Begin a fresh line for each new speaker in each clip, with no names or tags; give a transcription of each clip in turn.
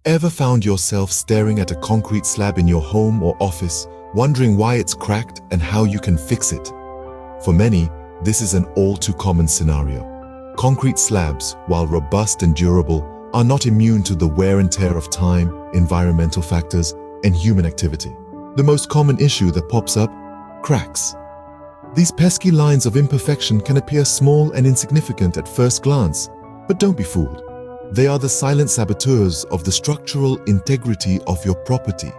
Ever found yourself staring at a concrete slab in your home or office, wondering why it's cracked and how you can fix it? For many, this is an all too common scenario. Concrete slabs, while robust and durable, are not immune to the wear and tear of time, environmental factors, and human activity. The most common issue that pops up: cracks. These pesky lines of imperfection can appear small and insignificant at first glance, but don't be fooled. They are the silent saboteurs of the structural integrity of your property.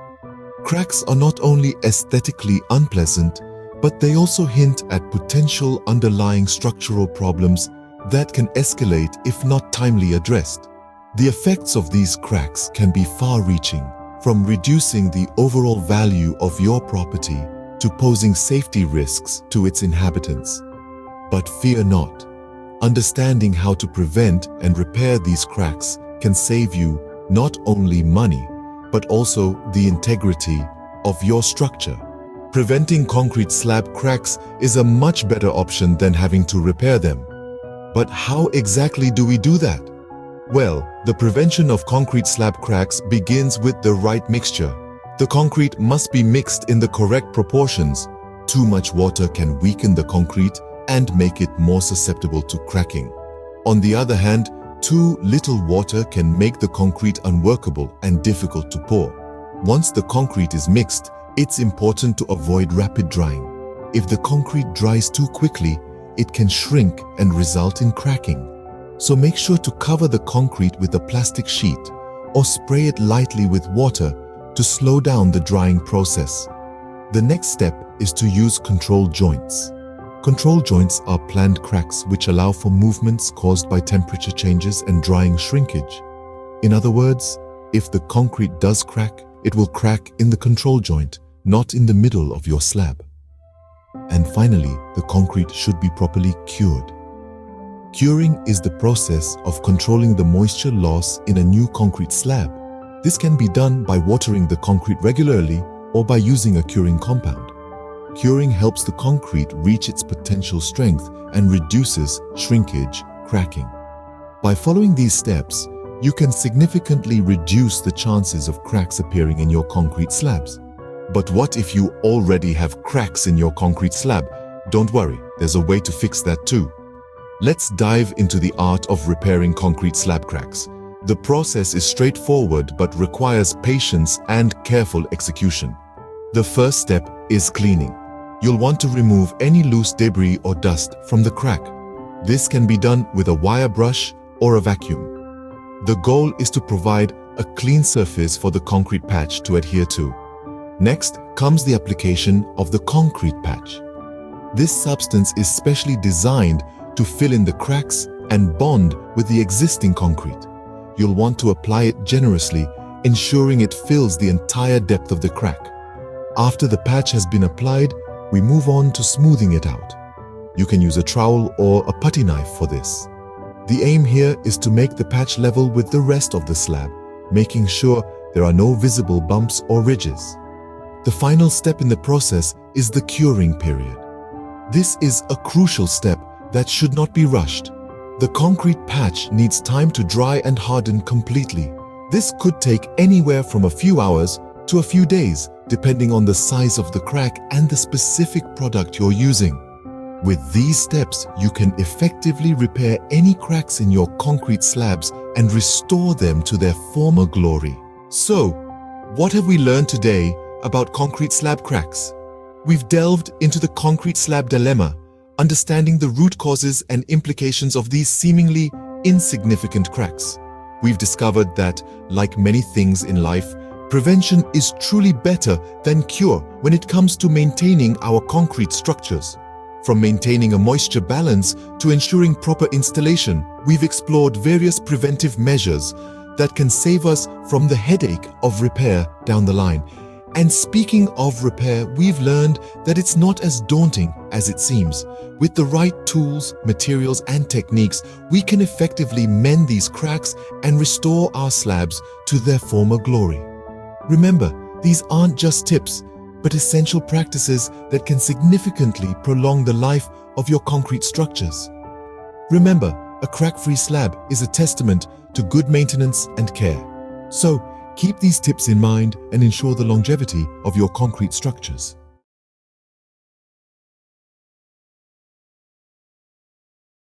Cracks are not only aesthetically unpleasant, but they also hint at potential underlying structural problems that can escalate if not timely addressed. The effects of these cracks can be far-reaching, from reducing the overall value of your property to posing safety risks to its inhabitants. But fear not. Understanding how to prevent and repair these cracks can save you not only money, but also the integrity of your structure. Preventing concrete slab cracks is a much better option than having to repair them. But how exactly do we do that? Well, the prevention of concrete slab cracks begins with the right mixture. The concrete must be mixed in the correct proportions. Too much water can weaken the concrete and make it more susceptible to cracking. On the other hand, too little water can make the concrete unworkable and difficult to pour. Once the concrete is mixed, it's important to avoid rapid drying. If the concrete dries too quickly, it can shrink and result in cracking. So make sure to cover the concrete with a plastic sheet or spray it lightly with water to slow down the drying process. The next step is to use control joints. Control joints are planned cracks which allow for movements caused by temperature changes and drying shrinkage. In other words, if the concrete does crack, it will crack in the control joint, not in the middle of your slab. And finally, the concrete should be properly cured. Curing is the process of controlling the moisture loss in a new concrete slab. This can be done by watering the concrete regularly or by using a curing compound. Curing helps the concrete reach its potential strength and reduces shrinkage, cracking. By following these steps, you can significantly reduce the chances of cracks appearing in your concrete slabs. But what if you already have cracks in your concrete slab? Don't worry, there's a way to fix that too. Let's dive into the art of repairing concrete slab cracks. The process is straightforward but requires patience and careful execution. The first step is cleaning. You'll want to remove any loose debris or dust from the crack. This can be done with a wire brush or a vacuum. The goal is to provide a clean surface for the concrete patch to adhere to. Next comes the application of the concrete patch. This substance is specially designed to fill in the cracks and bond with the existing concrete. You'll want to apply it generously, ensuring it fills the entire depth of the crack. After the patch has been applied, we move on to smoothing it out. You can use a trowel or a putty knife for this. The aim here is to make the patch level with the rest of the slab, making sure there are no visible bumps or ridges. The final step in the process is the curing period. This is a crucial step that should not be rushed. The concrete patch needs time to dry and harden completely. This could take anywhere from a few hours to a few days, depending on the size of the crack and the specific product you're using. With these steps, you can effectively repair any cracks in your concrete slabs and restore them to their former glory. So, what have we learned today about concrete slab cracks? We've delved into the concrete slab dilemma, understanding the root causes and implications of these seemingly insignificant cracks. We've discovered that, like many things in life, prevention is truly better than cure when it comes to maintaining our concrete structures. From maintaining a moisture balance to ensuring proper installation, we've explored various preventive measures that can save us from the headache of repair down the line. And speaking of repair, we've learned that it's not as daunting as it seems. With the right tools, materials, and techniques, we can effectively mend these cracks and restore our slabs to their former glory. Remember, these aren't just tips, but essential practices that can significantly prolong the life of your concrete structures. Remember, a crack-free slab is a testament to good maintenance and care. So, Keep these tips in mind and ensure the longevity of your concrete structures.